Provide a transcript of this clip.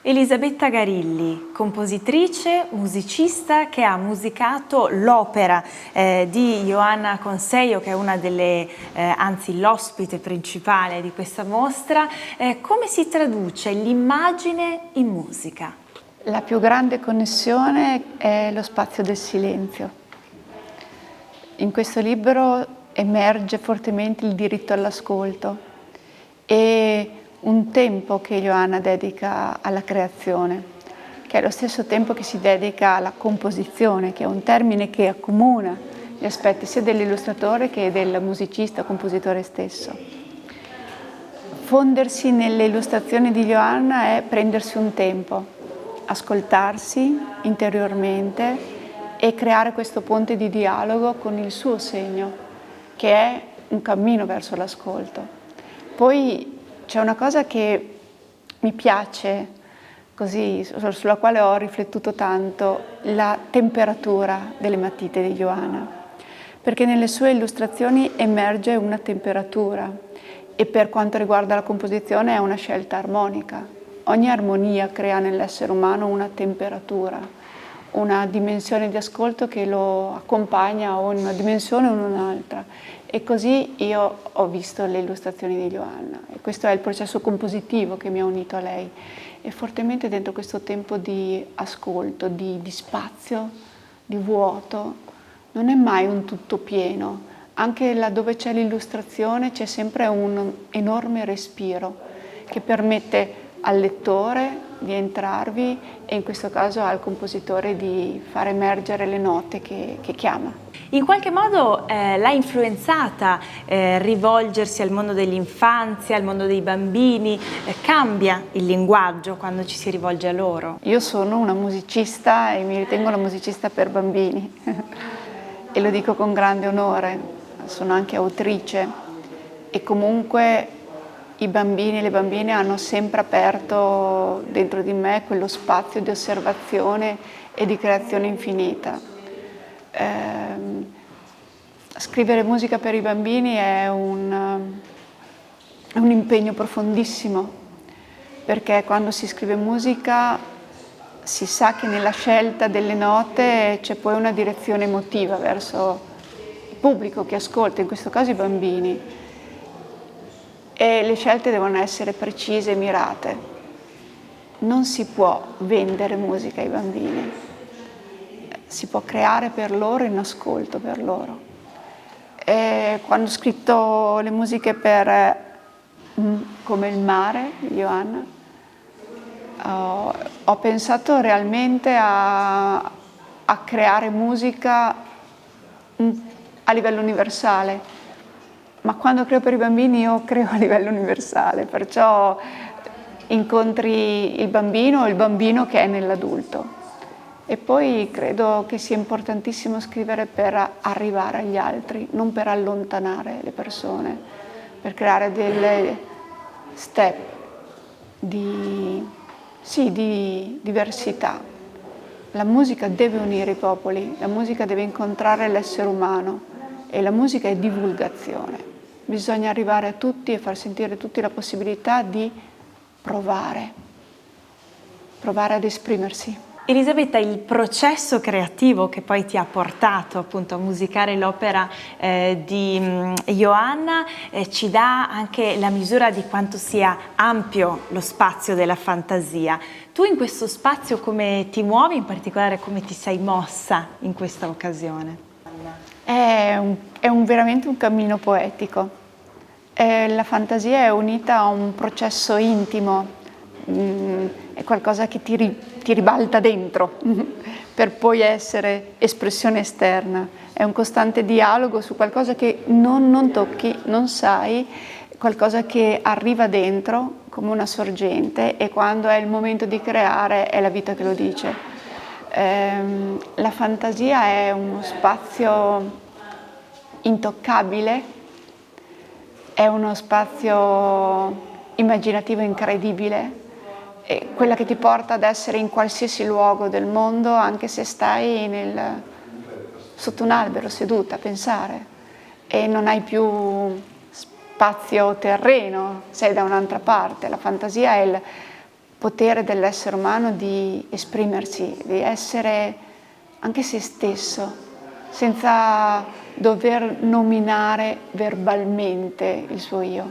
Elisabetta Garilli, compositrice, musicista che ha musicato l'opera di Ioanna Consello, che è una delle, anzi l'ospite principale di questa mostra. Come si traduce l'immagine in musica? La più grande connessione è lo spazio del silenzio. In questo libro emerge fortemente il diritto all'ascolto e un tempo che Ioanna dedica alla creazione, che è lo stesso tempo che si dedica alla composizione, che è un termine che accomuna gli aspetti sia dell'illustratore che del musicista, compositore stesso. Fondersi nelle illustrazioni di Ioanna è prendersi un tempo, ascoltarsi interiormente e creare questo ponte di dialogo con il suo segno, che è un cammino verso l'ascolto. Poi c'è una cosa che mi piace, così, sulla quale ho riflettuto tanto, la temperatura delle matite di Ioanna, perché nelle sue illustrazioni emerge una temperatura e per quanto riguarda la composizione è una scelta armonica. Ogni armonia crea nell'essere umano una temperatura, una dimensione di ascolto che lo accompagna o in una dimensione o in un'altra. E così io ho visto le illustrazioni di Ioanna e questo è il processo compositivo che mi ha unito a lei. E fortemente dentro questo tempo di ascolto, di spazio, di vuoto, non è mai un tutto pieno. Anche laddove c'è l'illustrazione c'è sempre un enorme respiro che permette al lettore di entrarvi e in questo caso al compositore di far emergere le note che chiama. In qualche modo l'ha influenzata rivolgersi al mondo dell'infanzia, al mondo dei bambini, cambia il linguaggio quando ci si rivolge a loro? Io sono una musicista e mi ritengo una musicista per bambini e lo dico con grande onore, sono anche autrice e comunque i bambini e le bambine hanno sempre aperto dentro di me quello spazio di osservazione e di creazione infinita. Scrivere musica per i bambini è un impegno profondissimo, perché quando si scrive musica si sa che nella scelta delle note c'è poi una direzione emotiva verso il pubblico che ascolta, in questo caso i bambini. E le scelte devono essere precise e mirate. Non si può vendere musica ai bambini, si può creare per loro in ascolto per loro. E quando ho scritto le musiche per Come il mare di Ioanna, ho pensato realmente a creare musica a livello universale. Ma quando creo per i bambini io creo a livello universale, perciò incontri il bambino o il bambino che è nell'adulto. E poi credo che sia importantissimo scrivere per arrivare agli altri, non per allontanare le persone, per creare delle step di diversità. La musica deve unire i popoli, la musica deve incontrare l'essere umano e la musica è divulgazione. Bisogna arrivare a tutti e far sentire a tutti la possibilità di provare ad esprimersi. Elisabetta, il processo creativo che poi ti ha portato appunto a musicare l'opera di Ioanna ci dà anche la misura di quanto sia ampio lo spazio della fantasia. Tu in questo spazio come ti muovi, in particolare come ti sei mossa in questa occasione? È veramente un cammino poetico. La fantasia è unita a un processo intimo, è qualcosa che ti ribalta dentro per poi essere espressione esterna. È un costante dialogo su qualcosa che non tocchi, non sai, qualcosa che arriva dentro come una sorgente e quando è il momento di creare è la vita che lo dice. La fantasia è uno spazio intoccabile, è uno spazio immaginativo incredibile, è quella che ti porta ad essere in qualsiasi luogo del mondo, anche se stai sotto un albero seduta a pensare e non hai più spazio terreno, sei da un'altra parte. La fantasia è il potere dell'essere umano di esprimersi, di essere anche se stesso, senza dover nominare verbalmente il suo io.